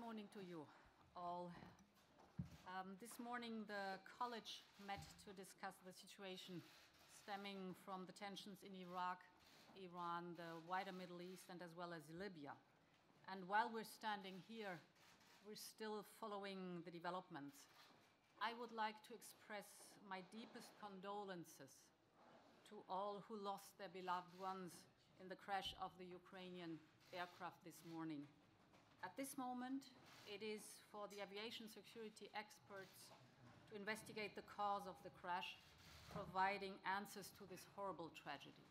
morning to you all. This morning the College met to discuss the situation stemming from the tensions in Iraq, Iran, the wider Middle East, and as well as Libya. And while we're standing here, we're still following the developments. I would like to express my deepest condolences to all who lost their beloved ones in the crash of the Ukrainian aircraft this morning. At this moment, it is for the aviation security experts to investigate the cause of the crash, providing answers to this horrible tragedy.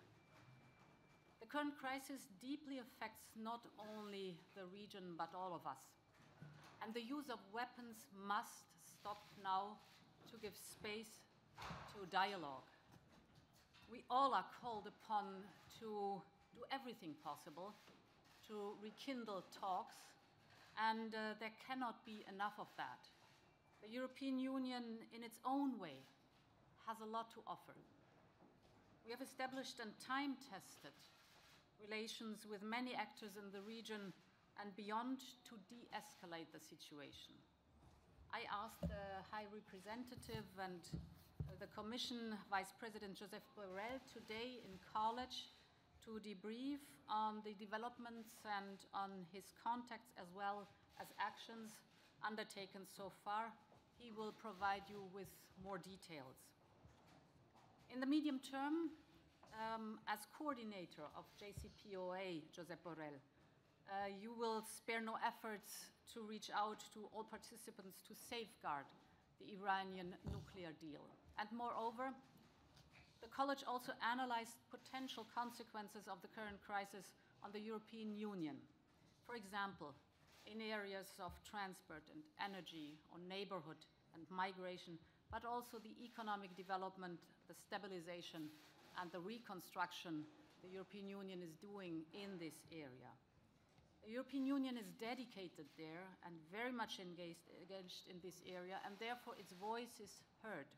The current crisis deeply affects not only the region, but all of us. And the use of weapons must stop now to give space to dialogue. We all are called upon to do everything possible to rekindle talks, and there cannot be enough of that. The European Union, in its own way, has a lot to offer. We have established and time-tested relations with many actors in the region and beyond to de-escalate the situation. I asked the High Representative and the Commission Vice President Josep Borrell today in College to debrief on the developments and on his contacts as well as actions undertaken so far. He will provide you with more details. In the medium term, as coordinator of JCPOA, Josep Borrell, you will spare no efforts to reach out to all participants to safeguard the Iranian nuclear deal. And moreover, the College also analyzed potential consequences of the current crisis on the European Union. For example, in areas of transport and energy, on neighborhood and migration, but also the economic development, the stabilization, and the reconstruction the European Union is doing in this area. The European Union is dedicated there and very much engaged in this area, and therefore its voice is heard.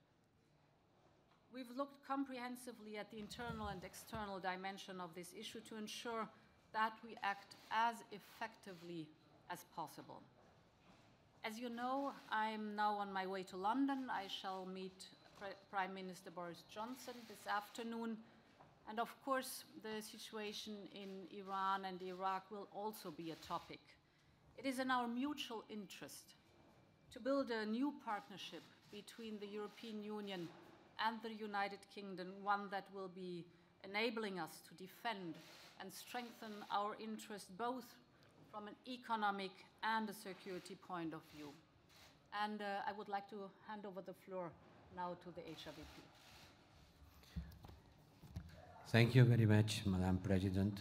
We've looked comprehensively at the internal and external dimension of this issue to ensure that we act as effectively as possible. As you know, I'm now on my way to London. I shall meet Prime Minister Boris Johnson this afternoon. And of course, the situation in Iran and Iraq will also be a topic. It is in our mutual interest to build a new partnership between the European Union and the United Kingdom, one that will be enabling us to defend and strengthen our interests both from an economic and a security point of view. And I would like to hand over the floor now to the HRVP. Thank you very much, Madam President.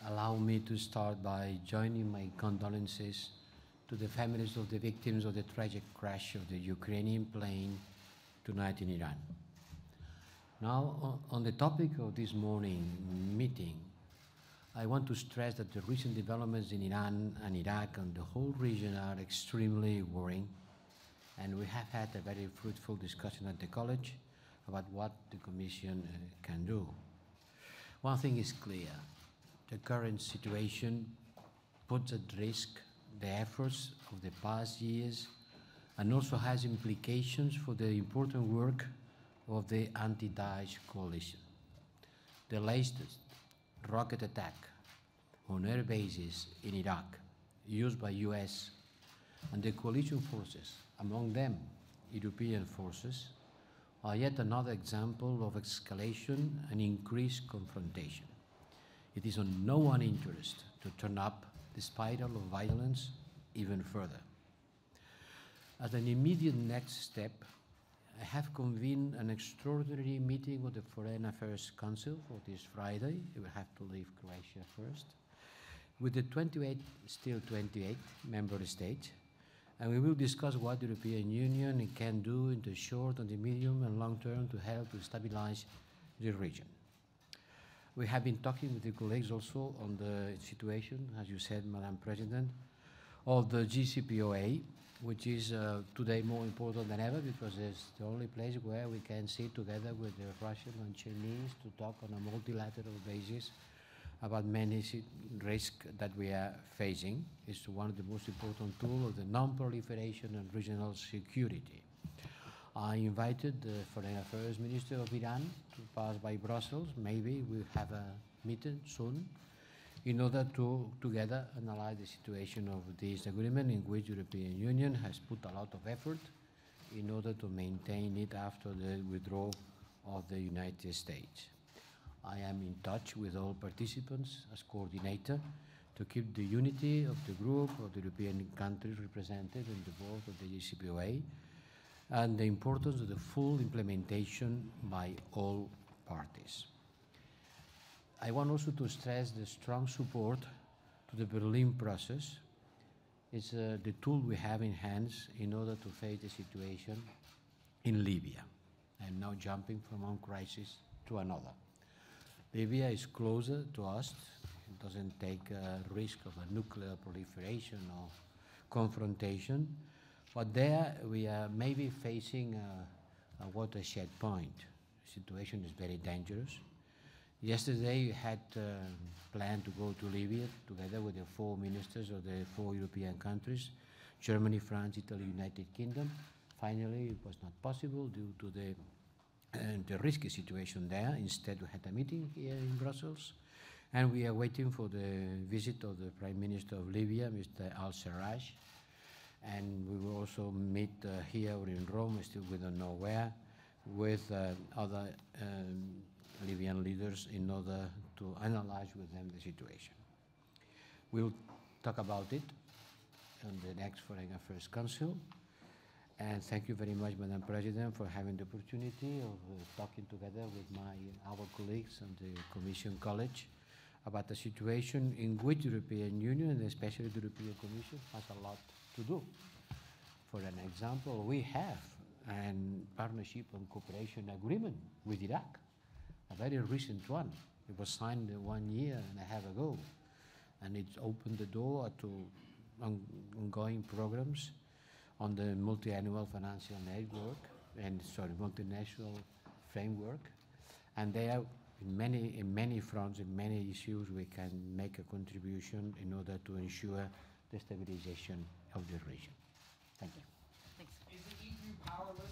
Allow me to start by joining my condolences to the families of the victims of the tragic crash of the Ukrainian plane tonight in Iran. Now, on the topic of this morning meeting, I want to stress that the recent developments in Iran and Iraq and the whole region are extremely worrying, and we have had a very fruitful discussion at the College about what the Commission can do. One thing is clear: the current situation puts at risk the efforts of the past years and also has implications for the important work of the anti-Daesh coalition. The latest rocket attack on air bases in Iraq used by US and the coalition forces, among them European forces, are yet another example of escalation and increased confrontation. It is on no one's interest to turn up the spiral of violence even further. As an immediate next step, I have convened an extraordinary meeting of the Foreign Affairs Council for this Friday. You will have to leave Croatia first, with the 28 member states, and we will discuss what the European Union can do in the short and the medium and long term to help to stabilize the region. We have been talking with the colleagues also on the situation, as you said, Madam President, of the JCPOA, which is today more important than ever because it's the only place where we can sit together with the Russian and Chinese to talk on a multilateral basis about many risks that we are facing. It's one of the most important tools of the non-proliferation and regional security. I invited the Foreign Affairs Minister of Iran to pass by Brussels. Maybe we'll have a meeting soon in order to together analyze the situation of this agreement, in which the European Union has put a lot of effort in order to maintain it after the withdrawal of the United States. I am in touch with all participants as coordinator to keep the unity of the group of the European countries represented in the board of the JCPOA, and the importance of the full implementation by all parties. I want also to stress the strong support to the Berlin process. It's the tool we have in hands in order to face the situation in Libya. I'm now jumping from one crisis to another. Libya is closer to us. It doesn't take a risk of a nuclear proliferation or confrontation. But there we are maybe facing a watershed point. The situation is very dangerous. Yesterday we had planned to go to Libya together with the 4 ministers of the 4 European countries, Germany, France, Italy, United Kingdom. Finally, it was not possible due to the risky situation there. Instead, we had a meeting here in Brussels, and we are waiting for the visit of the Prime Minister of Libya, Mr. al-Sarraj. And we will also meet here or in Rome, still we don't know where, with other Libyan leaders in order to analyze with them the situation. We'll talk about it on the next Foreign Affairs Council. And thank you very much, Madam President, for having the opportunity of talking together with our colleagues on the Commission College about the situation in which the European Union, and especially the European Commission, has a lot to do. For an example, we have a partnership and cooperation agreement with Iraq, a very recent one. It was signed 1 year and a half ago, and it's opened the door to ongoing programs on the multi-annual financial network and multinational framework. And there, in many fronts, in many issues, we can make a contribution in order to ensure the stabilization of the region. Thank you. Thanks. Is the EU powerless